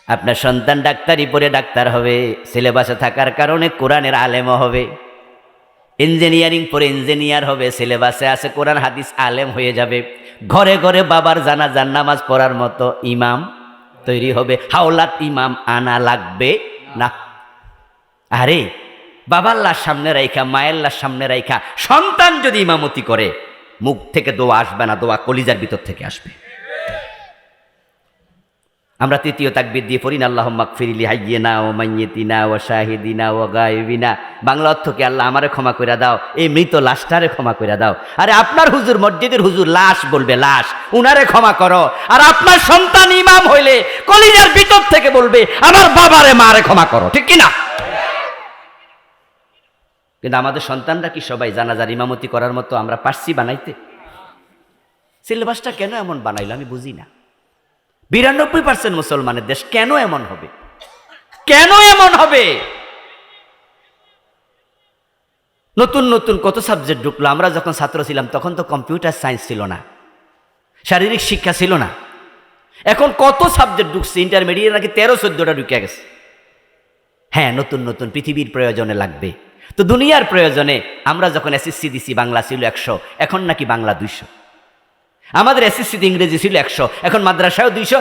আপনার সন্তান ডাক্তারি পড়ে ডাক্তার হবে, সিলেবাসে থাকার কারণে কোরআনের আলেমও হবে। ইঞ্জিনিয়ারিং পড়ে ইঞ্জিনিয়ার হবে, সিলেবাসে আছে কোরআন হাদিস, আলেম হয়ে যাবে। ঘরে ঘরে বাবার জানাজার নামাজ পড়ার মতো ইমাম তৈরি হবে। হাওলাত ইমাম আনা লাগবে না। আরে বাবার লাশ সামনে রাইখা, মায়ের লাশ সামনে রাইখা সন্তান যদি ইমামতি করে, মুখ থেকে দোয়া আসবে না, দোয়া কলিজার ভিতর থেকে আসবে। আমরা তৃতীয় তাকবীর দিয়ে পড়ি না, আল্লাহুম্মা গফিরলি হাইয়িনা ওয়া মাইয়িতিনা ওয়া শাহিদিনা ওয়া গায়বিনা। বাংলা অর্থ কি? আল্লাহ আমারে ক্ষমা কইরা দাও, এই মৃত লাশটারে ক্ষমা কইরা দাও। আরে আপনার হুজুর, মসজিদের হুজুর লাশ বলবে, লাশ, উনারে ক্ষমা করো। আর আপনার সন্তান ইমাম হইলে কলিজার ভিতর থেকে বলবে, আমার বাবারে মারে ক্ষমা করো, ঠিক কি না? কিন্তু আমাদের সন্তানরা কি সবাই জানাজার ইমামতি করার মতো আমরা পারছি বানাইতে? সিলেবাসটা কেন এমন বানাইলো আমি বুঝি না। 92% মুসলমানের দেশ, কেন এমন হবে? কেন এমন হবে? নতুন নতুন কত সাবজেক্ট ঢুকলো। আমরা যখন ছাত্র ছিলাম তখন তো কম্পিউটার সায়েন্স ছিল না, শারীরিক শিক্ষা ছিল না। এখন কত সাবজেক্ট ঢুকছে, ইন্টারমিডিয়েট নাকি 13-14টা ঢুকে গেছে। হ্যাঁ, নতুন নতুন পৃথিবীর প্রয়োজনে লাগবে। তো দুনিয়ার প্রয়োজনে আমরা যখন এসএসসি দিছি বাংলা ছিল 100, এখন নাকি বাংলা 200। আমাদের এসএসসিতে ইংরেজি ছিল 100, এখন মাদ্রাসায়ও 200,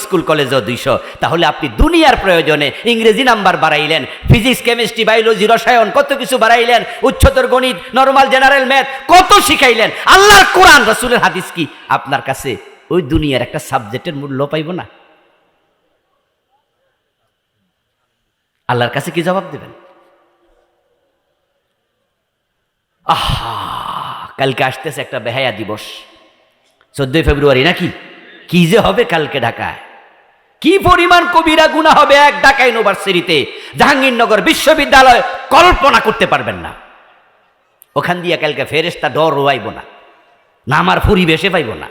স্কুল কলেজেও 200। তাহলে আপনি দুনিয়ার প্রয়োজনে ইংরেজি নাম্বার বাড়াইলেন, ফিজিক্স, কেমিস্ট্রি, বায়োলজি, রসায়ন, কত কিছু বাড়াইলেন, উচ্চতর গণিত, নরমাল জেনারেল ম্যাথ কত শিখাইলেন। আল্লাহর কোরআন রাসূলের হাদিস কি আপনার কাছে ওই দুনিয়ার একটা সাবজেক্টের মূল্য পাইব না? আল্লাহর কাছে কি জবাব দেবেন? আহা, কালকে আসতেছে একটা বেহায়া দিবস, 14 ফেব্রুয়ারি নাকি? কি যে হবে কালকে ঢাকায়, কি পরিমাণ কবিরা গুনাহ হবে এক ঢাকা ইউনিভার্সিটিতে, জাহাঙ্গীরনগর বিশ্ববিদ্যালয়, কল্পনা করতে পারবেন না। ওখান দিয়ে কালকে ফেরেশতা ডর রোয়াইব না, নামার পরিবেশে পাইব না।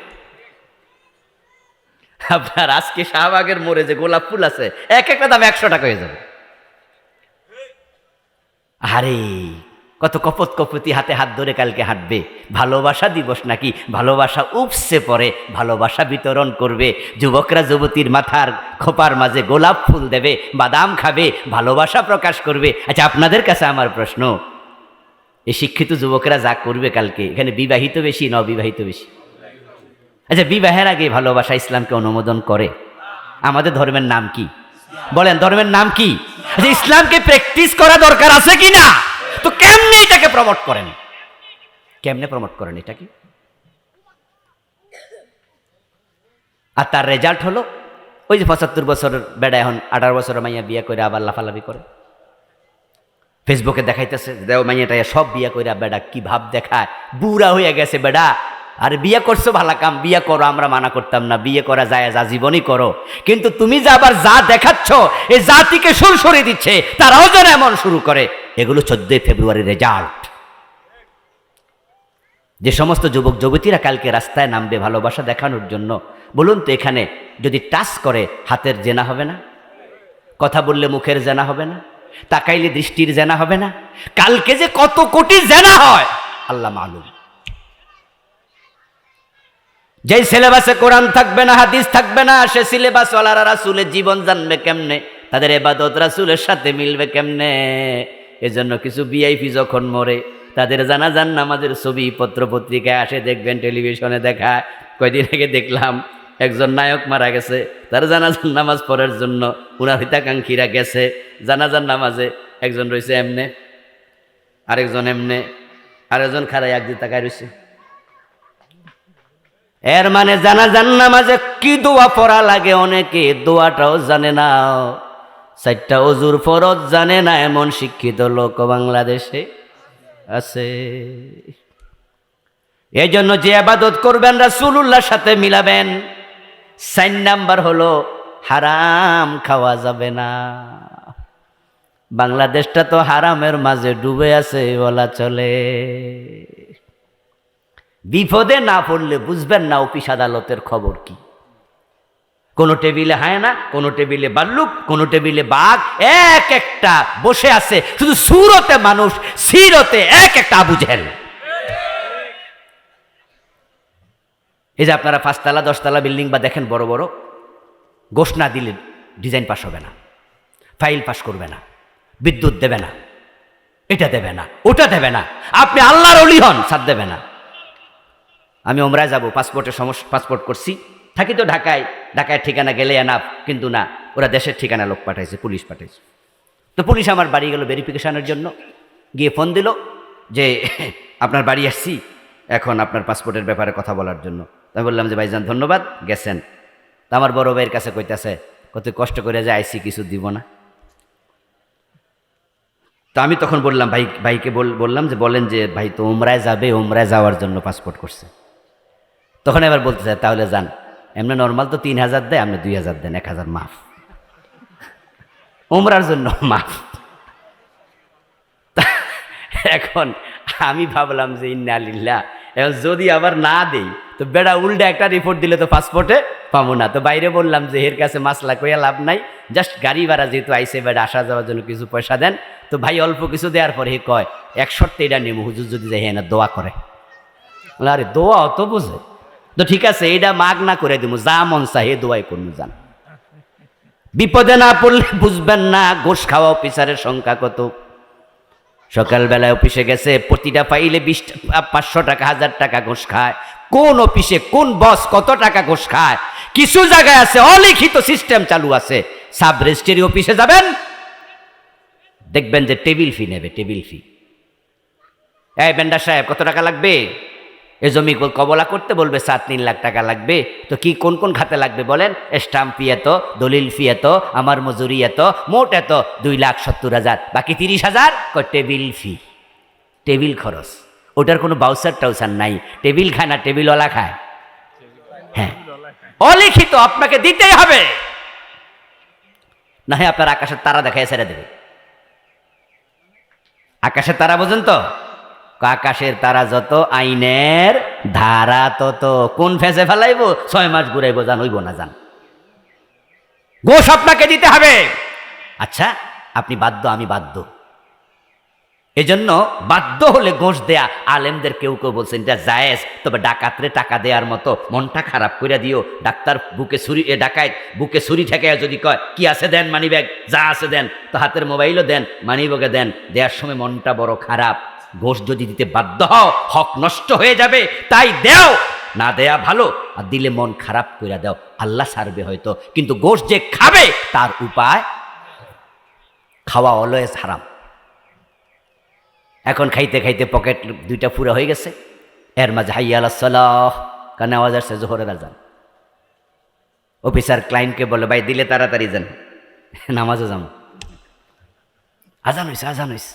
আপনার আজকে শাহবাগের মোড়ে যে গোলাপ ফুল আছে, এক একটা দাম 100 টাকা হয়ে যাবে। আরে কত কপত কপতি হাতে হাত ধরে কালকে হাঁটবে। ভালোবাসা দিবস নাকি? ভালোবাসা উপসে পড়ে, ভালোবাসা বিতরণ করবে। যুবকরা যুবতীর মাথার খোপার মাঝে গোলাপ ফুল দেবে, বাদাম খাবে, ভালোবাসা প্রকাশ করবে। আচ্ছা, আপনাদের কাছে আমার প্রশ্ন, এই শিক্ষিত যুবকরা যা করবে কালকে, এখানে বিবাহিত বেশি না অবিবাহিত বেশি? আচ্ছা, বিবাহের আগে ভালোবাসা ইসলামকে অনুমোদন করে? আমাদের ধর্মের নাম কি? বলেন, ধর্মের নাম কি? আচ্ছা, ইসলামকে প্র্যাকটিস করা দরকার আছে কি না? তো কেমনে এটাকে প্রমোট করেন? কেমনে প্রমোট করেন এটাকে? আর তার রেজাল্ট হলো ওই যে 75 বছরের বেড়া এখন 18 বছরের মাইয়া বিয়ে করে আবার লাফালাফি করে, ফেসবুকে দেখাইতেছে দেও মাইয়াটা সব বিয়ে করে বেড়া কি ভাব দেখায়, বুড়া হয়ে গেছে বেড়া। আর বিয়ে করছো ভালো কাম, বিয়ে করো, আমরা মানা করতাম না, বিয়ে করা যায়, যা জীবনই করো। কিন্তু তুমি যে আবার যা দেখাচ্ছ, এই জাতিকে সুরসুরি দিচ্ছে, তারাও যেন এমন শুরু করে। এগুলো 14 ফেব্রুয়ারির রেজাল্ট। যে সমস্ত যুবক যুবতীরা কালকে রাস্তায় নামবে ভালোবাসা দেখানোর জন্য, বলুন তো এখানে যদি টাচ করে হাতের জেনা হবে না? কথা বললে মুখের জেনা হবে না? তাকাইলে দৃষ্টির জেনা হবে না? কালকে যে কত কোটি জেনা হয় আল্লাহ মালুম। যেই সিলেবাসে কোরআন থাকবে না, হাদিস থাকবে না, সে সিলেবাস ওয়ালারা রাসূলের জীবন জানবে কেমনে, তাদের ইবাদত রাসূলের সাথে মিলবে কেমনে? এজন্য কিছু ভিআইপি যখন মরে, তাদের জানাজার নামাজের ছবি পত্র পত্রিকায় আসে, দেখবেন টেলিভিশনে দেখায়। কয়দিন আগে দেখলাম একজন নায়ক মারা গেছে, তার জানাজার নামাজ পড়ার জন্য উনার হিতাকাঙ্ক্ষীরা গেছে। জানাজার নামাজে একজন রয়েছে এমনে, আরেকজন এমনে, আরেকজন খাড়ায় একদিন তাকায় রয়েছে। এর মানে জানাজার নামাজে কি দোয়া পড়া লাগে অনেকে দোয়াটাও জানে না, 4টা ওযুর ফরজ জানে না, এমন শিক্ষিত লোক বাংলাদেশে আছে। এই জন্য যে ইবাদত করবেন রাসূলুল্লাহর সাথে মিলাবেন। 4 নাম্বার হলো হারাম খাওয়া যাবে না। বাংলাদেশটা তো হারামের মাঝে ডুবে আছে বলা চলে। বিপদে না পড়লে বুঝবেন না অফিস আদালতের খবর কি। কোন টেবিলে হায়না, কোন টেবিলে বাল্লুক, কোন টেবিলে বাঘ, এক একটা বসে আছে। শুধু সুরতে মানুষ, সিরতে এক একটা আবু জেহেল। এই যে আপনারা 5 তলা 10 তলা বিল্ডিং বা দেখেন বড় বড়, ঘোষণা দিলেন ডিজাইন পাস হবে না, ফাইল পাস করবে না, বিদ্যুৎ দেবে না, এটা দেবে না, ওটা দেবে না, আপনি আল্লাহর ওলি হন, সাথ দেবে না। আমি ওমরায় যাব, পাসপোর্টের সমস্যা, পাসপোর্ট করছি, থাকি তো ঢাকায়, ঢাকায় ঠিকানা গেলে এনাফ, কিন্তু না, ওরা দেশের ঠিকানা লোক পাঠাইছে, পুলিশ পাঠাইছে। তো পুলিশ আমার বাড়ি গেল ভেরিফিকেশনের জন্য, গিয়ে ফোন দিল যে আপনার বাড়ি আসছি, এখন আপনার পাসপোর্টের ব্যাপারে কথা বলার জন্য। আমি বললাম যে ভাইজান ধন্যবাদ, গেছেন। তা আমার বড় ভাইয়ের কাছে কইতাছে, কত কষ্ট করে যে আইসি, কিছু দিব না। তো আমি তখন বললাম ভাইকে বললাম যে বলেন যে ভাই তো ওমরায় যাবে, ওমরায় যাওয়ার জন্য পাসপোর্ট করছে। তখন এবার বলতে চায় তাহলে যান, এমনি নর্মাল তো 3000 দেয়, আপনি 2000 দেন, 1000 মাফ, ওমরার জন্য মাফ। এখন আমি ভাবলাম যে ইন্না লিল্লাহ, এখন যদি আবার না দেই তো বেড়া উল্টা একটা রিপোর্ট দিলে তো পাসপোর্টে পাবো না। তো বাইরে বললাম যে এর কাছে মাসলা কইয়া লাভ নাই, জাস্ট গাড়ি ভাড়া যেহেতু আইসে বেড়া আসা যাওয়ার জন্য কিছু পয়সা দেন। তো ভাই অল্প কিছু দেওয়ার পরে কয় এক শর্তে এটা নেব, হুজুর যদি যাই হ্যাঁ না দোয়া করে। আরে দোয়া অত বোঝে তো ঠিক আছে, এটা মাগ না করে দিব, যা মন চাই হে দোয়াই করুন যান। বিপদে না পড়লে বুঝবেন না ঘোষ খাওয়া অফিসারের সংখ্যা কত। সকালবেলায় অফিসে গেছে, প্রতিটা ফাইলে 500 টাকা 1000 টাকা ঘোষ খায়। কোন অফিসে কোন বস কত টাকা ঘোষ খায়, কিছু জায়গায় আছে অলিখিত সিস্টেম চালু আছে। সাব রেজিস্ট্রি অফিসে যাবেন, দেখবেন যে টেবিল ফি নেবে, টেবিল ফি। এই বেন্ডার সাহেব কত টাকা লাগবে, এ জমি কবলা করতে বলবে 7-3 লাখ টাকা লাগবে। তো কি কোন কোন খাতে লাগবে বলেন? স্টাম্প ফি এত, দলিল ফি এত, আমার মজুরি এত, মোট এত, 2,70,000, বাকি 30,000 টেবিল ফি, টেবিল খরচ। ওটার কোনো বাউসার টাউসার নাই, টেবিল খায় না, টেবিলওয়ালা খায়। হ্যাঁ, অলিখিত, আপনাকে দিতেই হবে, না হয় আপনার আকাশের তারা দেখায় ছেড়ে দেবে। আকাশের তারা বোঝেন তো? আকাশের তারা যত, আইনের ধারা তত। কোন ফেসে ফেলাইবো, 6 মাস ঘুরাইবো, জান হইব না, জান গোশ আপনাকে দিতে হবে। আচ্ছা, আপনি বাধ্য, আমি বাধ্য, এজন্য বাধ্য হলে ঘোষ দেয়া। আলেমদের কেউ কেউ বলছেন এটা জায়েজ, তবে ডাকাতরে টাকা দেওয়ার মতো মনটা খারাপ করে দিও। ডাক্তার বুকে ছুরি, ডাকাত বুকে ছুরি ঠেকায় যদি কয় কি আছে দেন, মানি ব্যাগ যা আছে দেন, তো হাতের মোবাইলও দেন, মানি ব্যাগে দেন, দেওয়ার সময় মনটা বড় খারাপ। ঘোষ যদি দিতে বাধ্য হও, হক নষ্ট হয়ে যাবে, তাই দেও, না দেয়া ভালো। আর দিলে মন খারাপ করে দাও, আল্লাহ ছাড়বে হয়তো, কিন্তু ঘোষ যে খাবে তার উপায়, খাওয়া অলওয়েজ হারাম। এখন খাইতে খাইতে পকেট 2টা পুরা হয়ে গেছে, এর মাঝে হাইয়া আলাস সালাহ কানে আওয়াজ আসছে, জোহরের আজান। অফিসার ক্লায়েন্টকে বলে ভাই দিলে তাড়াতাড়ি যান, নামাজে যান। আজান হইছে, আজান হইছে।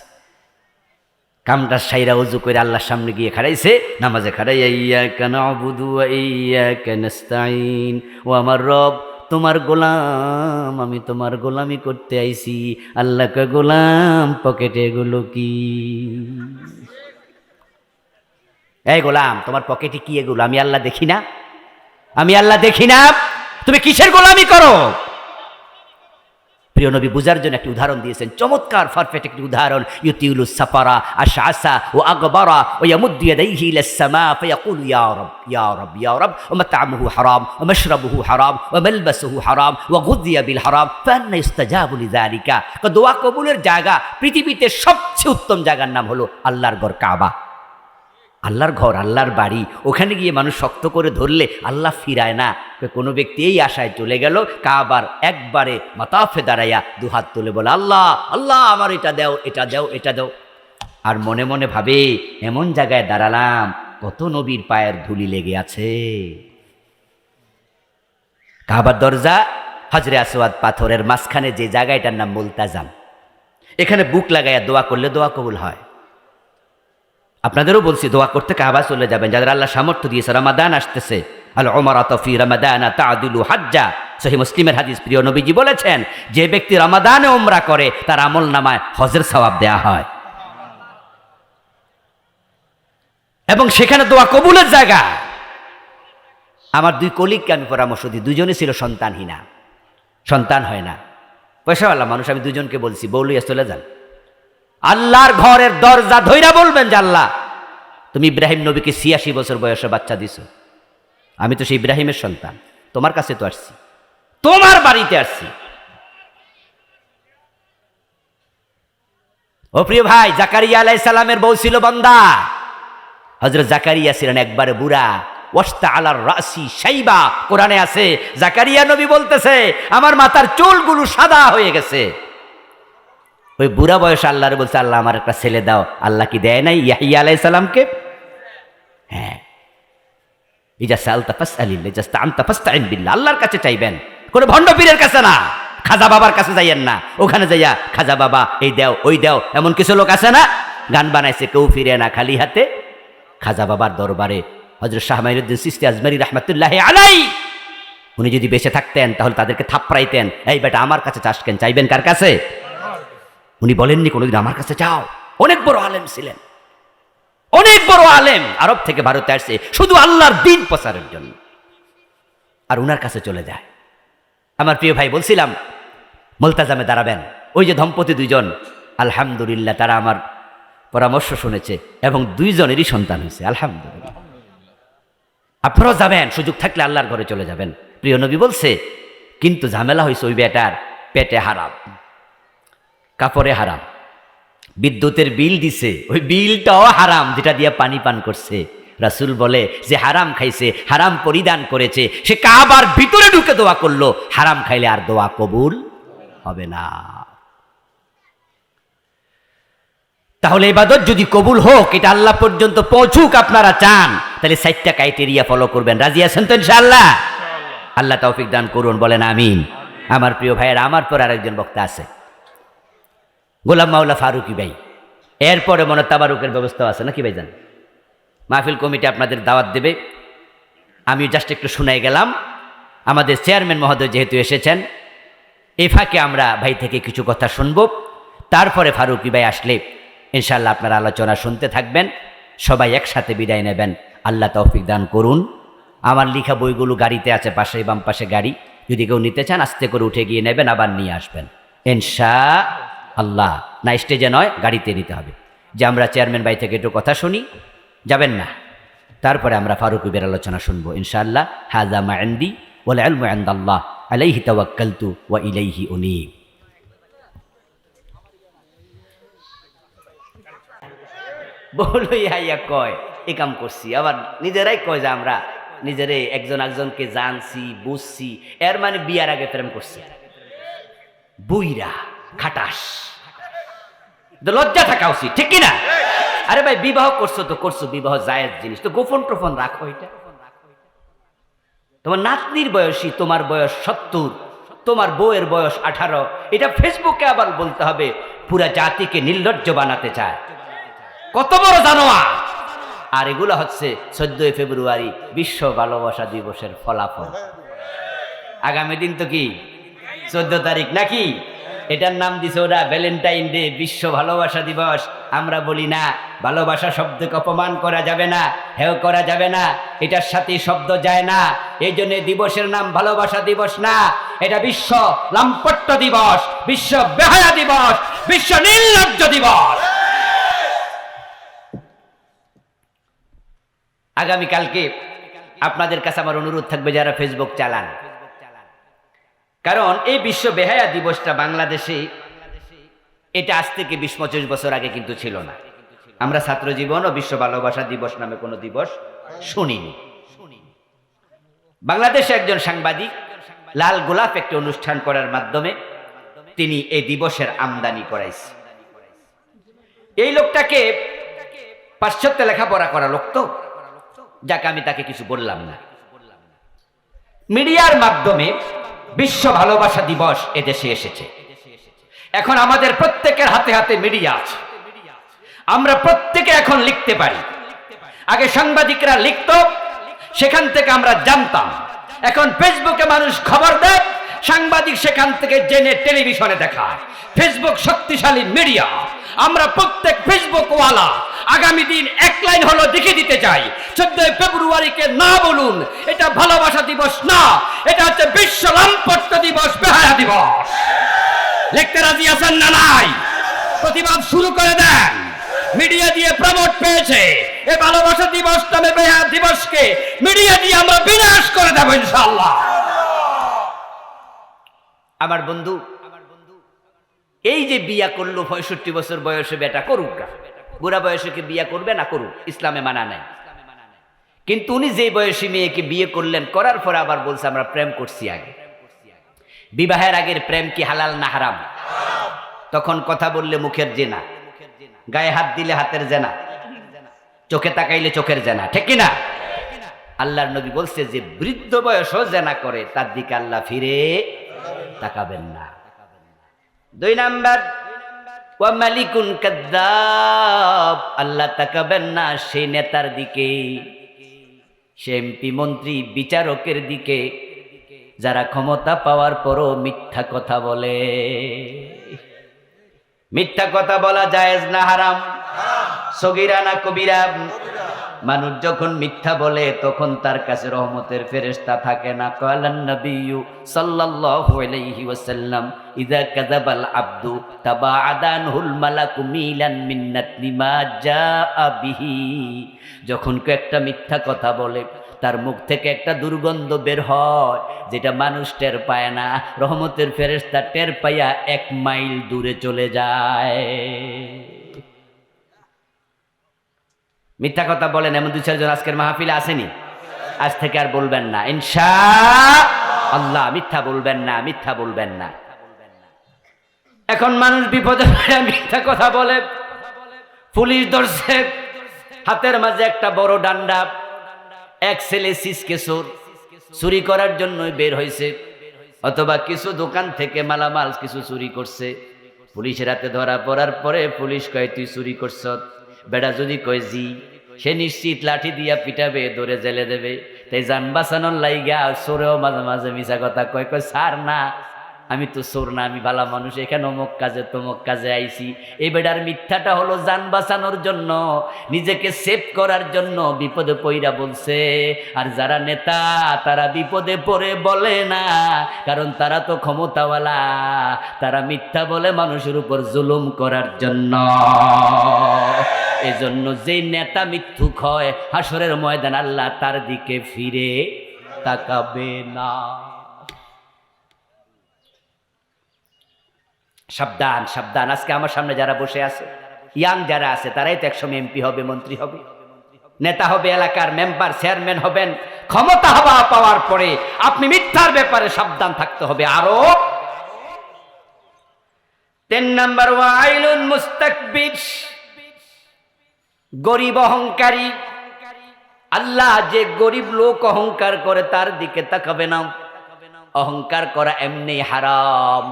কামটা সাইরা উজু করে আল্লাহর সামনে গিয়ে খাড়াইছে, নামাজে খাড়াইয়া ইয়াকা না'বুদু ওয়া ইয়াকা নাস্তাঈন, ও আমার রব তোমার গোলাম, আমি তোমার গোলামি করতে আইছি। আল্লাহ কে গোলাম, পকেটে এগুলো কি? এই গোলাম, তোমার পকেটে কি এগুলো? আমি আল্লাহ দেখি না, আমি আল্লাহ দেখি না, তুমি কিসের গোলামি করো? প্রিয় নবী বুঝার জন্য একটি উদাহরণ দিয়েছেন, চমৎকার পারফেক্ট একটি উদাহরণ। ইউতিউলুস সাফারা আশআসা ওয়া আগবারা ওয়া ইয়ামুদ্দু ইয়াদাইহি ইলাস সামা ফায়াকুলু ইয়া রব ইয়া রব ইয়া রব ওয়া মাতআমুহু হারাম ওয়া মাশরাবুহু হারাম ওয়া মালবাসুহু হারাম ওয়া গুযিয়া বিল হারাম ফাআন্না ইস্তাজাবু লিযালিকা। দোয়া কবুলের জায়গা, পৃথিবীতে সবচেয়ে উত্তম জায়গার নাম হলো আল্লাহর ঘর কাবা। আল্লাহর ঘর, আল্লাহর বাড়ি, ওখানে গিয়ে মানুষ শক্ত করে ধরলে আল্লাহ ফিরায় না। কোনো ব্যক্তি এই আশায় চলে গেল, কাবার একবারে মাতাফে দাঁড়াইয়া 2 হাত তুলে বলে আল্লাহ আল্লাহ আমার এটা দাও, এটা দাও, এটা দাও, আর মনে মনে ভাবে এমন জায়গায় দাঁড়ালাম কত নবীর পায়ের ধুলি লেগে আছে। কাবার দরজা হজরে আসওয়াদ পাথরের মাঝখানে যে জায়গাটার নাম মুলতাজাম, এখানে বুক লাগাইয়া দোয়া করলে দোয়া কবুল হয়। আপনাদেরও বলছি দোয়া করতে কাবা চলে যাবেন, যাদের আল্লাহ সামর্থ্য দিয়েছে। রমাদান আসতেছে, আল উমরাতু ফি রমাদানা তা'দিলু হাজ্জা, সহিহ মুসলিমের হাদিস। প্রিয় নবীজি বলেছেন, যে ব্যক্তি রমাদানে উমরা করে তার আমলনামায় হজের সওয়াব দেয়া হয়, এবং সেখানে দোয়া কবুলের জায়গা। আমার 2 কলিগকে আমি পরামর্শ দিই, 2জনই ছিল সন্তানহীনা, সন্তান হয় না, পয়সাওয়ালা মানুষ। আমি 2জনকে বলছি বউ লইয়া চলে যান, আল্লাহর ঘরের দরজা ধইরা বলবেন যে আল্লাহ তুমি ইব্রাহিম নবীকে 86 বছর বয়সে বাচ্চা দিছো, আমি তো সেই ইব্রাহিমের সন্তান, তোমার কাছে তো আসছি, তোমার বাড়িতে আসছি, ও প্রিয় ভাই, জাকারিয়া আলাইহিস সালামের বউ ছিল বান্দা। হযরত জাকারিয়া ছিলেন একবারে বুড়া, ওয়াস্তা আলার রাসি শাইবা, কোরআনে আছে। জাকারিয়া নবী বলতেছে আমার মাথার চুলগুলো সাদা হয়ে গেছে। ওই বুড়া বয়সে আল্লাহরে বলছে, আল্লাহ আমার একটা ছেলে দাও। আল্লাহ কি দেয় নাই ইয়াহইয়া আলাইহিস সালামকে? হ্যাঁ, ইজা সালতা ফাসআলিল্লাহ, ইজা ইসতাআনতা ফাসতাইন বিল্লাহ। আল্লাহর কাছে চাইবেন, কোন ভণ্ড পীরের কাছে না, খাজা বাবার কাছে যাইয়েন না। ওখানে যাইয়া খাজা বাবা এই দাও ওই দাও, এমন কিছু লোক আছে না, গান বানাইছে কেউ ফিরে না খালি হাতে। খাজা বাবার দরবারে হযরত শাহ মাইনুদ্দিন চিশতি আজমারি রাহমাতুল্লাহি আলাইহি, উনি যদি বেঁচে থাকতেন তাহলে তাদেরকে থাপড়াইতেন, এই বেটা আমার কাছে চাস কেন, চাইবেন কার কাছে? উনি বলেননি কোনোদিন আমার কাছে চাও। অনেক বড় আলেম ছিলেন, অনেক বড় আলেম, আরব থেকে ভারতে আসছে শুধু আল্লাহর দ্বীন প্রচারের জন্য, আর উনার কাছে চলে যায়। আমার প্রিয় ভাই, বলছিলাম মুলতাজামে দাঁড়াবেন। ওই যে দম্পতি দুইজন, আলহামদুলিল্লাহ তারা আমার পরামর্শ শুনেছে এবং দুইজনেরই সন্তান হয়েছে, আলহামদুলিল্লাহ। আপনারাও যাবেন, সুযোগ থাকলে আল্লাহর ঘরে চলে যাবেন। প্রিয় নবী বলছে, কিন্তু ঝামেলা হয়েছে ওই বেটার পেটে হারাম, কাপড়ে হারাম, বিদ্যুতের বিল দিছে, ওই বিলটাও হারাম যেটা দিয়ে পানি পান করছে। রাসূল বলে যে হারাম খাইছে, হারাম পরিধান করেছে, সে কাবার ভিতরে ঢুকে দোয়া করলো, হারাম খাইলে আর দোয়া কবুল হবে না। তাহলে ইবাদত যদি কবুল হোক, এটা আল্লাহ পর্যন্ত পৌঁছুক আপনারা চান, তাহলে 4টা ক্রাইটেরিয়া ফলো করবেন। রাজি আছেন তো ইনশাআল্লাহ? আল্লাহ তৌফিক দান করুন, বলেন আমিন। আমার প্রিয় ভাইয়ের, আমার পর আরেকজন বক্তা আছে, গোলাম মাওলা ফারুকি ভাই। এরপরে মনে তাবারুকের ব্যবস্থা আছে নাকি ভাইজান? মাহফিল কমিটি আপনাদের দাওয়াত দেবে, আমি জাস্ট একটু শুনাই গেলাম। আমাদের চেয়ারম্যান মহোদয় যেহেতু এসেছেন, এই ফাঁকে আমরা ভাই থেকে কিছু কথা শুনব। তারপরে ফারুকি ভাই আসলে ইনশাআল্লাহ আপনারা আলোচনা শুনতে থাকবেন, সবাই একসাথে বিদায় নেবেন। আল্লাহ তৌফিক দান করুন। আমার লেখা বইগুলো গাড়িতে আছে, পাশে বাম পাশে গাড়ি, যদি কেউ নিতে চান আস্তে করে উঠে গিয়ে নেবেন, আবার নিয়ে আসবেন ইনশাআল্লাহ। না স্টেজে নয়, গাড়িতে নিতে হবে। যে আমরা চেয়ারম্যান ভাই থেকে একটু কথা শুনি, যাবেন না? তারপরে আমরা ফারুকি ভাইয়ের আলোচনা শুনবো ইনশাআল্লাহ। হাযা মা ইনদি ওয়াল ইলমু ইনদাল্লাহ আলাইহি তাওয়াক্কালতু ওয়া ইলাইহি উনীব। বলো ইয়া কয় এ কাম করছি, আবার নিজেরাই কয় যে আমরা নিজেরাই একজন একজনকে জানছি বুঝছি, এর মানে বিয়ার আগে প্রেম করছি। বুইরা খাটাস, লজ্জা থাকা উচিত, ঠিক কিনা? আরে ভাই, বিবাহ করছো তো করছো, বিবাহ জায়েজ জিনিস, তো গোপন টোপন রাখো। এটা তোমার নাতনির বয়সী, তোমার বয়স 70, তোমার বউয়ের বয়স 18, এটা ফেসবুকে আবার বলতে হবে পুরা জাতিকে নির্লজ্জ বানাতে চায়। কত বড় জানোয়ার! আর এগুলো হচ্ছে 14 ফেব্রুয়ারি বিশ্ব ভালোবাসা দিবসের ফলাফল। আগামী দিন তো কি 14 তারিখ নাকি? এটার নাম দিছে ওরা ভ্যালেন্টাইন ডে, বিশ্ব ভালোবাসা দিবস। আমরা বলি না, ভালোবাসা শব্দকে অপমান করা যাবে না, হেও করা যাবে না, এটার সাথে শব্দ যায় না। এই জন্য দিবসের নাম ভালোবাসা দিবস না, এটা বিশ্ব লাম্পট্য দিবস, বিশ্ব বেহায়া দিবস, বিশ্ব নির্লজ্জ দিবস। আগামীকালকে আপনাদের কাছে আমার অনুরোধ থাকবে, যারা ফেসবুক চালান, কারণ এই বিশ্ব বেহায়া দিবসটা বাংলাদেশে এটা আজ থেকে 20-25 বছর আগে কিন্তু ছিল না। আমরা ছাত্র জীবন ও বিশ্ব ভালোবাসা দিবস নামে কোনো দিবস শুনিনি। বাংলাদেশে একজন সাংবাদিক লাল গোলাপ একটি অনুষ্ঠান করার মাধ্যমে তিনি এই দিবসের আমদানি করাইছে। এই লোকটাকে পাশ্চাত্যে লেখাপড়া করা লোক, তো যাকে আমি তাকে কিছু বললাম না। মিডিয়ার মাধ্যমে বিশ্ব ভালোবাসা দিবস এদেশে এসেছে। এখন আমাদের প্রত্যেকের হাতে হাতে মিডিয়া আছে, আমরা প্রত্যেকে এখন লিখতে পারি। আগে সাংবাদিকরা লিখত, সেখান থেকে আমরা জানতাম। এখন ফেসবুকে মানুষ খবর দেয়, সাংবাদিক সেখান থেকে জেনে টেলিভিশনে দেখায়। ফেসবুক শক্তিশালী মিডিয়া। আমরা প্রত্যেক ফেসবুক ওয়ালা আগামী দিন এক লাইন হলো দেখে দিতে চাই, 14 ফেব্রুয়ারিকে না বলুন এটা ভালোবাসা দিবস না, এটা হচ্ছে বিশ্ব লাম্পট্য দিবস, বেহায়া দিবস। লিখতে রাজি আছেন না নাই? প্রতিবাদ শুরু করে দেন। মিডিয়া দিয়ে প্রমোট পেয়েছে, এই ভালোবাসা দিবস নামে বেহায়া দিবসকে মিডিয়া দিয়ে আমরা বিনাশ করে দেব ইনশাআল্লাহ। আমার বন্ধু, এই যে বিয়া করলো 65 বছর বয়সে, বেটা করুক গা, বুড়া বয়সে কি বিয়া করবে না করুক, ইসলামে মানা নাই। কিন্তু উনি যে বয়সী মেয়েকে বিয়ে করলেন, করার পর আবার বলছে আমরা প্রেম করছি আগে। বিবাহের আগের প্রেম কি হালাল না হারাম? তখন কথা বললে মুখের জেনা, গায়ে হাত দিলে হাতের জেনা, চোখে তাকাইলে চোখের জেনা, ঠিক কিনা? আল্লাহর নবী বলছে যে বৃদ্ধ বয়সও জেনা করে তার দিকে আল্লাহ ফিরে তাকাবেন না। 2 নাম্বার, ওয়া মালিকুন কাযযাব, আল্লাহ তাকাবেন না সেই নেতার দিকে, সে এমপি মন্ত্রী বিচারকের দিকে যারা ক্ষমতা পাওয়ার পরও মিথ্যা কথা বলে। মিথ্যা কথা বলা জায়েজ না হারাম? সগীরা না কবিরা? মানুষ যখন মিথ্যা বলে তখন তার কাছে রহমতের ফেরেশতা থাকে না। কালান নবিয়্যু সাল্লাল্লাহু আলাইহি ওয়াসাল্লাম, ইযা কাযাবাল আবদু তাবাআদানহুল মালাকু মিলান মিন্নাতি মা জাআ বিহি। যখন কেউ একটা মিথ্যা কথা বলে তার মুখ থেকে একটা দুর্গন্ধ বের হয় যেটা মানুষ টের পায় না, রহমতের ফেরেশতা টের পাইয়া 1 মাইল দূরে চলে যায়। মিথ্যা কথা বলেন এমন 2-4 জন আজকের মাহফিলে আসেনি? আজ থেকে আর বলবেন না ইনশাআল্লাহ, মিথ্যা বলবেন না, মিথ্যা বলবেন না। এখন মানুষ বিপদে পড়ে মিথ্যা কথা বলে, পুলিশ ধরছে, হাতের মাঝে একটা বড় ডান্ডা, এক ছেলে সিসকে চোর, চুরি করার জন্যই বের হয়েছে, অথবা কিছু দোকান থেকে মালামাল কিছু চুরি করছে। পুলিশের হাতে ধরা পড়ার পরে পুলিশ কয় তুই চুরি করছ? বেটা যদি কয় জি, সে নিশ্চিত লাঠি দিয়া পিটাবে, ধরে জেলে দেবে। তাই জান বাঁচানোর লাইগা চোরেও মাঝে মাঝে মিছা কথা কয়, কয় স্যার না, আমি তো চোর না, আমি ভালো মানুষ, এখানে অমুক কাজে তমুক কাজে আইছি। এই বেটার মিথ্যাটা হলো জান বাঁচানোর জন্য, নিজেকে সেভ করার জন্য বিপদে পইরা বলছে। আর যারা নেতা তারা বিপদে পড়ে বলে না, কারণ তারা তো ক্ষমতাওয়ালা, তারা মিথ্যা বলে মানুষের উপর জুলুম করার জন্য। এজন্য যে নেতা মিথ্যুক হয়, হাসরের ময়দান আল্লাহ তার দিকে ফিরে তাকাবে না। সাবধান, সাবধান। আজকে আমার সামনে যারা বসে আছে, ইয়াং যারা আছে, তারাই তো একসময় এমপি হবে, মন্ত্রী হবে, নেতা হবে, এলাকার মেম্বার, চেয়ারম্যান হবেন। ক্ষমতা হওয়া পাওয়ার পরে আপনি মিথ্যার ব্যাপারে সাবধান থাকতে হবে। আরো 3 নাম্বার, ওয়াইলুন মুস্তাকবির, গরিব অহংকারী। আল্লাহ যে গরিব লোক অহংকার করে তার দিকে তাকাবে না। অহংকার করা এমনি হারাম।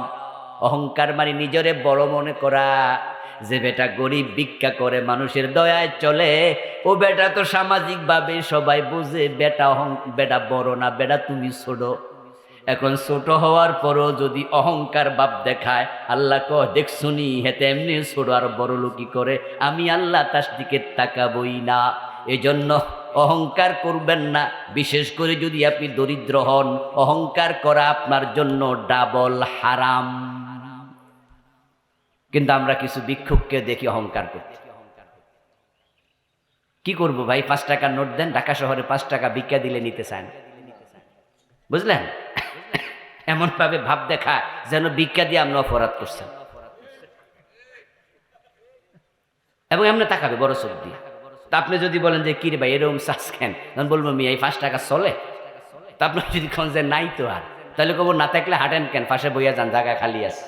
অহংকার মানে নিজরে বড় মনে করা। যে বেটা গরিব ভিক্ষা করে মানুষের দয়ায় চলে, ও বেটা তো সামাজিকভাবে সবাই বুঝে বেটা বড় না, বেটা তুমি ছোট। এখন ছোট হওয়ার পরও যদি অহংকার ভাব দেখায়, আল্লাহ কয় দেখছুনি হেতে এমনি ছোট আর বড় লোকই করে, আমি আল্লাহ তার দিকে তাকাবই না। এজন্য অহংকার করবেন না, বিশেষ করে যদি আপনি দরিদ্র হন। অহংকার করা আপনার জন্য ডাবল হারাম। কিন্তু আমরা কিছু ভিক্ষুককে দেখি অহংকার করতে। কি করব ভাই, 5 টাকার নোট দেন, ঢাকা শহরে 5 টাকা ভিক্ষা দিলে নিতে চান, বুঝলেন? এমন ভাবে ভাব দেখা যেন ভিক্ষা দিয়ে আমরা অপরাধ করছেন, এবং এমনি তাকাবে বড় চোখ দিয়ে। তা আপনি যদি বলেন যে কি রে ভাই এরকম চাষ কেন, তখন বলবো মিয়া এই 5 টাকা চলে। তা আপনার যদি কোন যে নাই তো আর, তাহলে কব না থাকলে হাঁটেন কেন, পাশে বইয়া যান, জায়গা খালি আছে।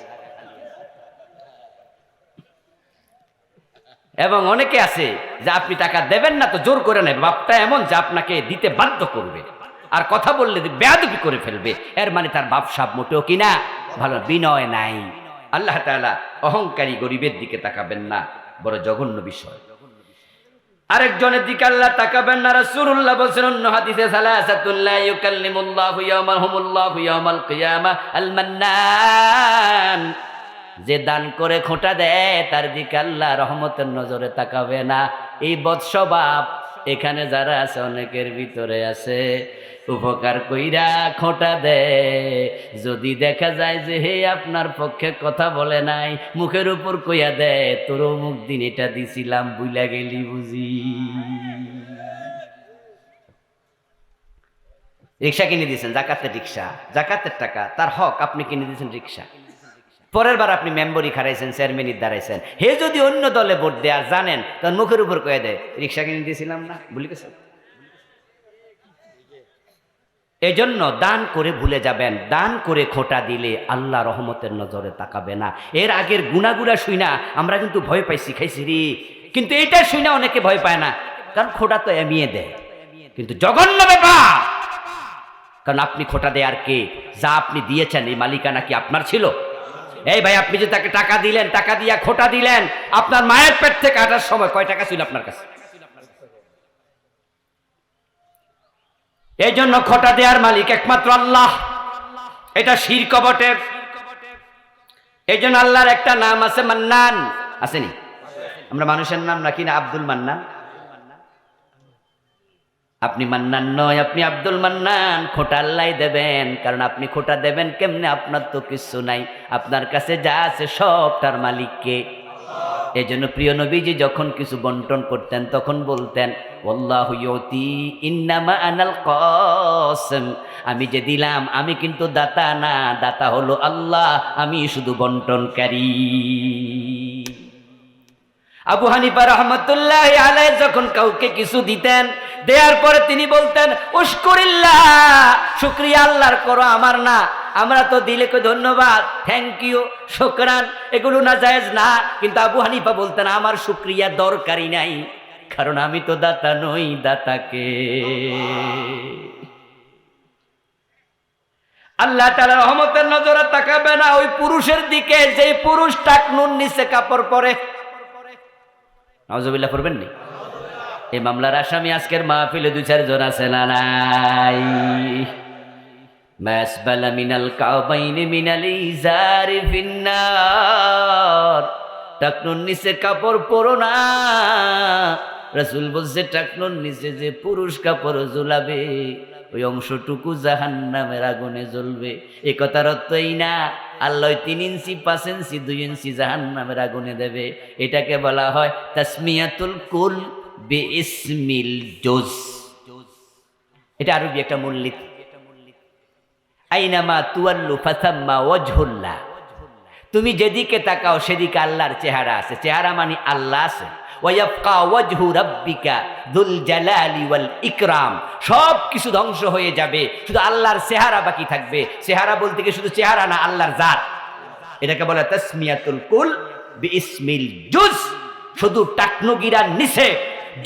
এবং অনেকে আছে যে আপনি টাকা দেবেন না তো জোর করে নেবে, বাপটা এমন যে আপনাকে দিতে বাধ্য করবে, আর কথা বললে বেয়াদবি করে ফেলবে। এর মানে তার বাপ সাপ মোটেও কিনা ভালো, বিনয় নাই। আল্লাহ তাআলা অহংকারী গরিবের দিকে তাকাবেন না, বড় জঘন্য বিষয়। আরেকজনের দিকে আল্লাহ তাকাবেন না। রাসূলুল্লাহ বলেছেন অন্য হাদিসে, সালাসাতুল লা ইউকাল্লিমুল্লাহু ইয়াওমাহুমুল্লাহু ইয়াওমাল কিয়ামা আল মান্নান, যে দান করে খোঁটা দেয় তার দিকে আল্লাহ রহমতের নজরে তাকাবে না। এই বদস্বভাব এখানে যারা আছে অনেকের ভিতরে আছে। উপকার কইরা খোঁটা দেয়, যদি দেখা যায় যে হে আপনার পক্ষে কথা বলে নাই, মুখের উপর কইয়া দেয় তোর অমুক দিন এটা দিছিলাম বুইলা গেলি বুঝি। রিক্সা কিনে দিয়েছেন, জাকাতের রিক্সা, জাকাতের টাকা, তার হক, আপনি কিনে দিয়েছেন রিক্সা। পরের বার আপনি মেম্বরি খারাইছেন, চেয়ারম্যানই দাঁড়াইছেন, হে যদি অন্য দলে ভোট দেয় আর জানেন, তখন মুখের উপর কয়ে দেয় রিক্সা কিনে দিয়েছিলাম না, ভুলে গেছেন। এজন্য দান করে ভুলে যাবেন, দান করে খোটা দিলে আল্লাহ রহমতের নজরে তাকাবে না। এর আগের গুনাগুলা শুইনা আমরা কিন্তু ভয় পাইছি, খাইছি রে, কিন্তু এটা শুইনা অনেকে ভয় পায় না, কারণ খোটা তো এমিয়ে দেয়। কিন্তু জঘন্য ব্যাপার, কারণ আপনি খোটা দেয় আর কে? যা আপনি দিয়েছেন এই মালিকানা কি আপনার ছিল? এই ভাই, আপনি যে তাকে টাকা দিলেন, টাকা দিয়া খোটা দিলেন, আপনার মায়ের পেট থেকে আটার সময় কয় টাকা ছিল আপনার কাছে? এই জন্য খোটা দেওয়ার মালিক একমাত্র আল্লাহ, এটা শিরক বটে। এই জন্য আল্লাহর একটা নাম আছে মান্নান, আসেনি? আমরা মানুষের নাম রাখি না আব্দুল মান্নান। আপনি মান্নান নয়, আপনি আব্দুল মান্নান। খোটা আল্লাহ দেবেন, কারণ আপনি খোটা দেবেন কেমনে? আপনার তো কিছু নাই, আপনার কাছে যা আছে সব তার মালিককে। এই জন্য প্রিয় নবীজি যখন কিছু বন্টন করতেন তখন বলতেন ওয়াল্লাহু ইউতি ইন্নামা আনাল কাসিম, আমি যে দিলাম আমি কিন্তু দাতা না, দাতা হলো আল্লাহ, আমি শুধু বন্টনকারী। আবু হানিফা রাহমাতুল্লাহি আলাইহি যখন কাউকে কিছু দিতেন, দেওয়ার পরে তিনি বলতেন উশকুরিল্লাহ, শুকরিয়া আল্লাহর করো, আমার না। আমরা তো দিলে কই ধন্যবাদ, থ্যাংক ইউ, শুকরান, এগুলো না জায়েজ না। কিন্তু আবু হানিফা বলতেন আমার শুকরিয়া দরকারই নাই, কারণ আমি তো দাতা নই, দাতাকে। আল্লাহ তাআলা রহমতের নজরে তাকাবে না ওই পুরুষের দিকে যেই পুরুষ টাকনুর নিচে কাপড় পরে। নাউজুবিল্লাহ পড়বেন নি? এই মামলার আসামি আজকের মাহফিলে 2-4 জন আছে না নাই? মাসবালা মিনাল কাবাইনি মিনাল ইজারি ফিন্নার, টাকনুর নিচে কাপড় পরো না। রাসূল বলছে টাকনুর নিচে যে পুরুষ কাপড় ঝুলাবে ওই অংশটুকু জাহান্নামের আগুনে জ্বলবে। এ কথার অর্থ এই না আল্লাহ 3 ইঞ্চি 5 ইঞ্চি 2 ইঞ্চি জাহান্নামের আগুনে দেবে। এটাকে বলা হয় তাসমিয়াতুল কুল বিইসমিল জুজ। এটা আরবি একটা মূলনীতি। আইনামা তুয়াল্লু ফাসাম্মা ওয়াজহুল্লাহ, তুমি যেদিকে তাকাও সেদিকে আল্লাহর চেহারা আছে। চেহারা মানে আল্লাহ আছে। ওয়ায়াবকা ওয়াজহু রাব্বিকা যুল জালালি ওয়াল ইকরাম, সব কিছু ধ্বংস হয়ে যাবে, শুধু আল্লাহর চেহারা বাকি থাকবে। চেহারা বলতে কি শুধু চেহারা না, আল্লাহর জাত। এটাকে বলে তাসমিয়াতুল কুল বিইসমিল জুজ। শুধু টাকনুগিরার নিচে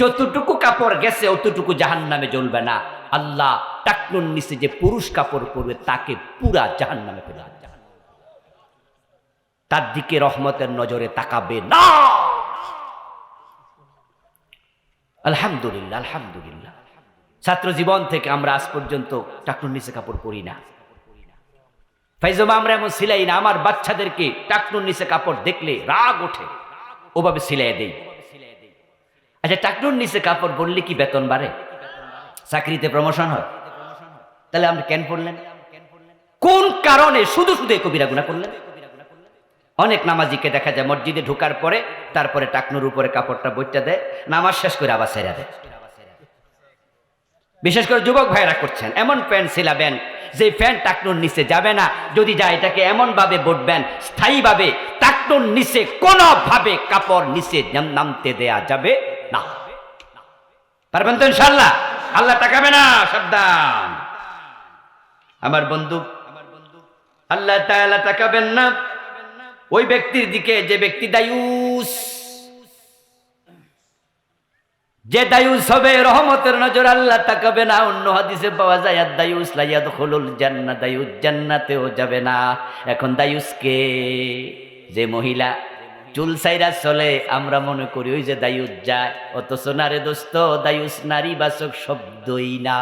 যতটুকু কাপড় গেছে অতটুকু জাহান্নামে জ্বলবে না। আল্লাহ টাকনুর নিচে যে পুরুষ কাপড় পরবে তাকে পুরা জাহান্নামে ফেলে দেবে, তার দিকে রহমতের নজরে তাকাবে না। আলহামদুলিল্লাহ, আলহামদুলিল্লাহ, ছাত্র জীবন থেকে আমরা আজ পর্যন্ত টাকনুর নিচে কাপড় পরি না। ফাইজমা আমরা এমন সিলাই না। আমার বাচ্চাদেরকে টাকনুর নিচে কাপড় দেখলে রাগ ওঠে, ওভাবে সিলাই দেই। আচ্ছা, টাকনুর নিচে কাপড় পরলে কি বেতন বাড়ে? চাকরিতে প্রমোশন হয়? তাহলে আপনি কেন পড়লেন? কোন কারণে শুধু শুধু কবিরা গুনাহ করলেন? অনেক নামাজিকে দেখা যায় মসজিদে ঢোকার পরে তারপরে টাকনুর উপরে কাপড়টা বইটা দেয়, নামাজ শেষ করে আবার ছেড়ে দেয়। বিশেষ করে যুবক ভাইরা করছেন, এমন প্যান্ট সিলাবেন যে প্যান্ট টাকনুর নিচে যাবে না। যদি যায় এটাকে এমন ভাবে বটবেন স্থায়ীভাবে টাকনুর নিচে কোনোভাবে কাপড় নিচে নামতে দেয়া যাবে না। পারবেন তো ইনশাআল্লাহ? আল্লাহ তাকাবে না, সাবধান আমার বন্ধু। আল্লাহ তাআলা তাকাবেন না ওই ব্যক্তির দিকে যে ব্যক্তি দায়ুস, যে দায়ুস হবে রহমতের নজর আল্লাহ তাকাবে না। অন্য হাদিসে পাওয়া যায় দায়ুস লা ইয়াদখুলুল জান্নাহ, দায়ুস জান্নাতেও যাবে না। এখন দায়ুস কে? যে মহিলা চুল সাইরা চলে, আমরা মনে করি ওই যে দায়ুস যায়, অথচ না রে দোস্ত, দায়ুস নারীবাচক শব্দই না।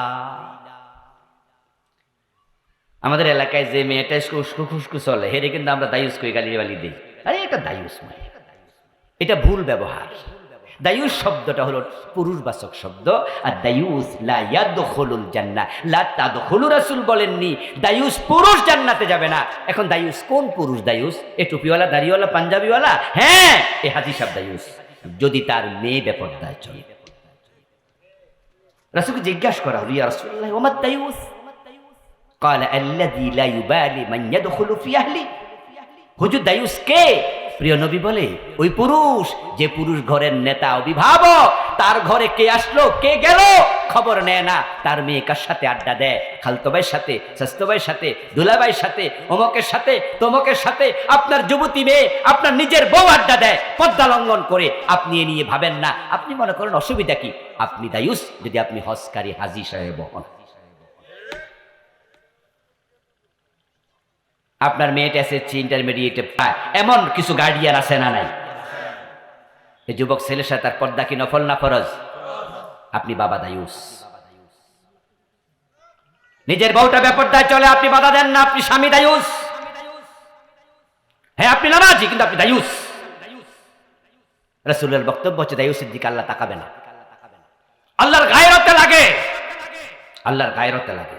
আমাদের এলাকায় যে মেয়েটা উস্কু খুস্কু চলে হেরে কিন্তু আমরা দায়ুস কই গালি দিই, আরে এটা দায়ুস নয়, এটা ভুল ব্যবহার। দায়ুস শব্দটা হলো পুরুষবাচক শব্দ। আর দায়ুস লা ইয়াদখুলুল জান্নাহ, লা তাদখুলু, রাসূল বলেননি দায়ুস পুরুষ জান্নাতে যাবে না। এখন দায়ুস কোন পুরুষ? দায়ুস এ টুপিওয়ালা, দাড়িওয়ালা, পাঞ্জাবিওয়ালা? হ্যাঁ, এ হাজী সাহেব দায়ুস, যদি তার মেয়ে বেপরদায় চলে। রাসূলকে জিজ্ঞাসা করা হলো, ইয়া রাসূলুল্লাহ ওয়া মা দায়ুস? قال الذي لا يبالي من يدخل في اهله, হুজুর দায়ুস কে? প্রিয় নবী বলে ওই পুরুষ, যে পুরুষ ঘরের নেতা অভিভাবক, তার ঘরে কে আসলো কে গেল খবর নেয় না, তার মেয়ে কার সাথে আড্ডা দেয়, খালতো ভাইয়ের সাথে, শাস্তো ভাইয়ের সাথে, দুলাভাইয়ের সাথে, অমকের সাথে, তমকের সাথে। আপনার যুবতী মেয়ে আপনার নিজের বউ আড্ডা দেয় পর্দা লঙ্ঘন করে, আপনি এ নিয়ে ভাবেন না। আপনি মনে করেন অসুবিধা কি? আপনি দায়ুস যদি আপনি হজকারী হাজী সাহেব হন। আপনার মেয়েটা এসএসসি ইন্টারমিডিয়েটে পায়, এমন কিছু গার্ডিয়ান আছে না নাই? এই যুবক ছেলের সাথে তার পর্দা কি নফল না ফরজ? আপনি বাবা দায়ুস। নিজের বউটা বেপরদায় চলে, আপনি বাধা দেন না, আপনি স্বামী দায়ুস। হ্যাঁ আপনি নামাজি, কিন্তু আপনি দায়ুস। রাসূলের বক্তব্য হচ্ছে দায়ুসের দিকে আল্লাহ তাকাবে না। আল্লাহর গায়রতে লাগে, আল্লাহর গায়রতে লাগে।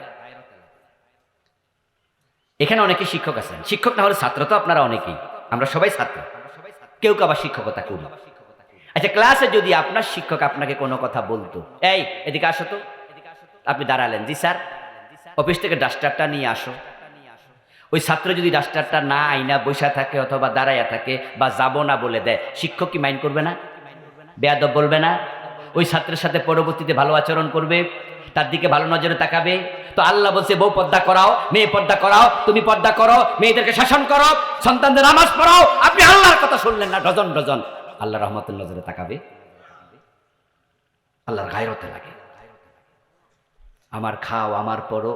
এখানে অনেকে শিক্ষক আছেন, শিক্ষক না হলে ছাত্র তো আপনারা অনেকেই, আমরা সবাই ছাত্র, কেউ কেউ আবার শিক্ষকতা করি। আচ্ছা, ক্লাসে যদি আপনার শিক্ষক আপনাকে কোনো কথা বলতো, এই এদিকে আসো তো, আপনি দাঁড়ালেন, জি স্যার, অফিস থেকে ডাস্টারটা নিয়ে আসো। ওই ছাত্র যদি ডাস্টারটা না আইনা বসা থাকে অথবা দাঁড়াইয়া থাকে বা যাবো না বলে দেয়, শিক্ষক কি মাইন্ড করবে না? বেয়াদব বলবে না? ওই ছাত্রের সাথে পরবর্তীতে ভালো আচরণ করবে, তার দিকে ভালো নজরে তাকাবে। তো আল্লাহ বলছে বউ পর্দা করাও, মেয়ে পর্দা করাও, তুমি পর্দা করো, মেয়েদেরকে শাসন করো, সন্তানদের নামাজ পড়াও। আপনি আল্লাহর কথা শুনলেন না, ডজন ডজন আল্লাহ রহমতের নজরে তাকাবে। আল্লাহর গায়রতে লাগে। আমার খাও, আমার পড়ো,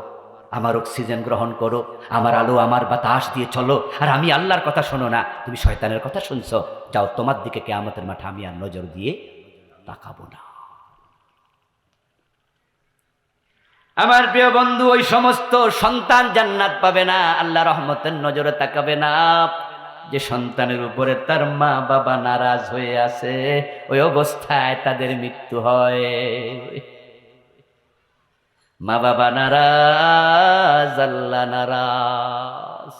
আমার অক্সিজেন গ্রহণ করো, আমার আলো আমার বাতাস দিয়ে চলো, আর আমি আল্লাহর কথা শোনো না, তুমি শয়তানের কথা শুনছো, যাও তোমার দিকে কিয়ামতের মাঠে আমি আর নজর দিয়ে তাকাবো না। আমার প্রিয় বন্ধু, ওই সমস্ত সন্তান জান্নাত পাবে না, আল্লাহ রহমতের নজরে তাকাবে না, যে সন্তানের উপরে তার মা বাবা নারাজ হয়ে আছে, ওই অবস্থায় তাদের মৃত্যু হয়। মা বাবা নারাজ, আল্লাহ নারাজ।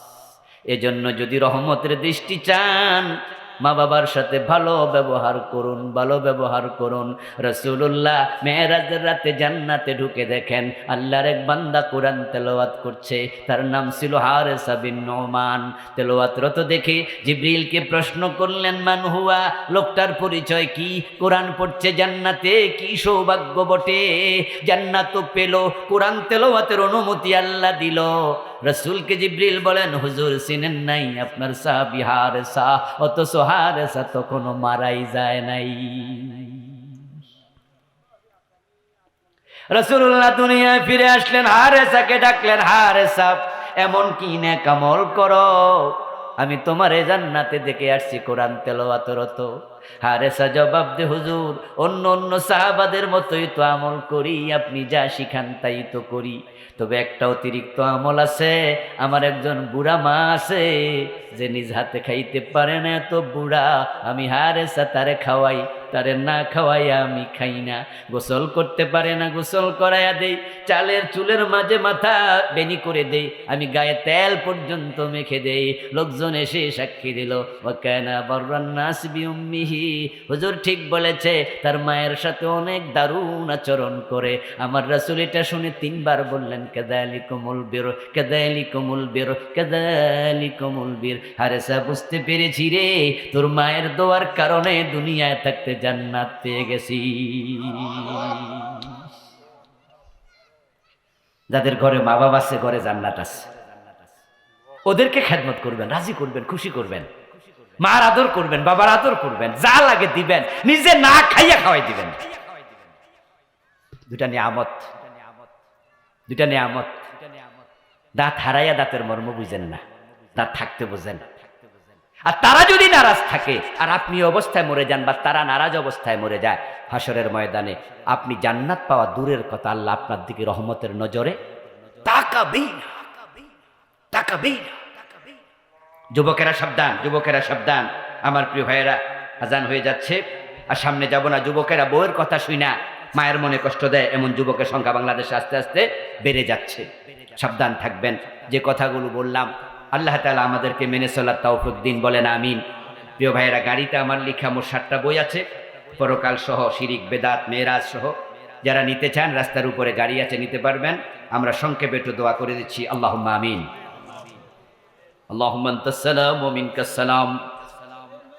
এজন্য যদি রহমতের দৃষ্টি চান, মা বাবার সাথে ভালো ব্যবহার করুন, ভালো ব্যবহার করুন। রাসূলুল্লাহ মেরাজের রাতে জান্নাতে ঢুকে দেখেন আল্লাহর এক বান্দা কোরআন তেলাওয়াত করছে, তার নাম ছিল হারেসা বিন নোমান। তেলাওয়াতরত দেখে জিবরিলকে প্রশ্ন করলেন, মান হুয়া, লোকটার পরিচয় কি? কোরআন পড়ছে জান্নাতে, কি সৌভাগ্য বটে, জান্নাতও পেল, কোরআন তেলাওয়াতের অনুমতি আল্লাহ দিল। রাসূলকে জিবরিল বলেন, হুজুর চিনেন নাই আপনার সাহাবী হারেসা, অথচ হারেসা তখনও মারাই যায় নাই। রাসূলুল্লাহ দুনিয়ায় ফিরে আসলেন, হারেসাকে ডাকলেন, হারেসা এমন কি নেক আমল করো, আমি তোমারে জান্নাতে দেখে আসছি কোরআন তেলাওয়াতরত। হারেসা জবাব দে, হুজুর অন্য অন্য সাহাবাদের মতোই তো আমল করি, আপনি যা শিখান তাই তো করি, তবে একটা অতিরিক্ত আমল আছে, আমার একজন বুড়া মা আছে যে নিজ হাতে খাইতে পারে না, এত বুড়া, আমি হারেসা তারে খাওয়াই, তারে না খাওয়াই আমি খাই না। গোসল করতে পারে না, গোসল করাইয়া দেই, চালের চুলের মাঝে মাথা বেনি করে দেই, আমি গায়ে তেল পর্যন্ত মেখে দেই। লোকজন এসে সাক্ষী দিল, ওয়াকানা বাররান নাস বিউম্মিহি, হুজুর ঠিক বলেছে, তার মায়ের সাথে অনেক দারুণ আচরণ করে। আমার রাসূল এটা শুনে 3 বার বললেন, কাযালিকুমুল বির, কাযালিকুমুল বির, কাযালিকুমুল বির। হারেসা বুঝতে পেরেছি রে, তোর মায়ের দোয়ার কারণে দুনিয়ায় থাকতে জান্নাত পেয়ে গেছি। যাদের ঘরে মা বাবা আছে, ঘরে জান্নাত আছে, ওদেরকে খেদমত করবেন, রাজি করবেন, খুশি করবেন, মার আদর করবেন, বাবার আদর করবেন, যা লাগে দিবেন, নিজে না খাইয়া খাওয়াই দিবেন। দুটা নিয়ামত, দুটা নিয়ামত। দাঁত হারাইয়া দাঁতের মর্ম বুঝেন না, দাঁত থাকতে বোঝেন। আর তারা যদি নারাজ থাকে আর আপনি অবস্থায় মরে যান, বা তারা নারাজ অবস্থায় মরে যায়, হাসরের ময়দানে আপনি জান্নাত পাওয়া দূরের কথা, আল্লাহ আপনার দিকে রহমতের নজরে তাকাবেই না, তাকাবেই না। যুবকেরা সাবধান, যুবকেরা সাবধান। আমার প্রিয় ভাইয়েরা, আজান হয়ে যাচ্ছে আর সামনে যাব না। যুবকেরা বউয়ের কথা শুই না মায়ের মনে কষ্ট দেয়, এমন যুবকের সংখ্যা বাংলাদেশে আস্তে আস্তে বেড়ে যাচ্ছে। সাবধান থাকবেন। যে কথাগুলো বললাম আল্লাহ তাআলা আমাদেরকে মেনে চলার তৌফিক দিন, বলেন আমিন। প্রিয় ভাইয়েরা, গাড়িতে আমার লেখা মোট 7টা বই আছে, পরকাল সহ, শিরিক, বেদাত, মেরাজ সহ। যারা নিতে চান রাস্তার উপরে গাড়ি আছে, নিতে পারবেন। আমরা সংক্ষেপে একটু দোয়া করে দিচ্ছি, আল্লাহুম্মা আমিন। اللهم أنت السلام ومنك السلام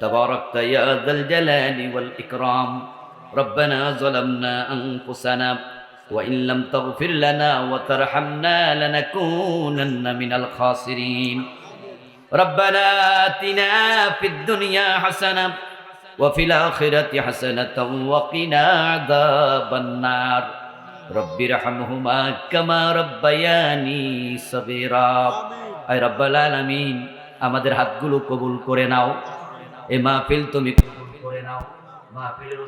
تباركت يا ذا الجلال والإكرام ربنا ظلمنا أنفسنا وإن لم تغفر لنا وترحمنا لنكونن من الخاسرين ربنا آتنا في الدنيا حسنة وفي الآخرة حسنة وقنا عذاب النار رب ارحمهما كما ربياني صغيرا أي رب العالمين আমাদের হাতগুলো কবুল করে নাও এই মাহফিল তুমি কবুল করে নাও মাহফিলের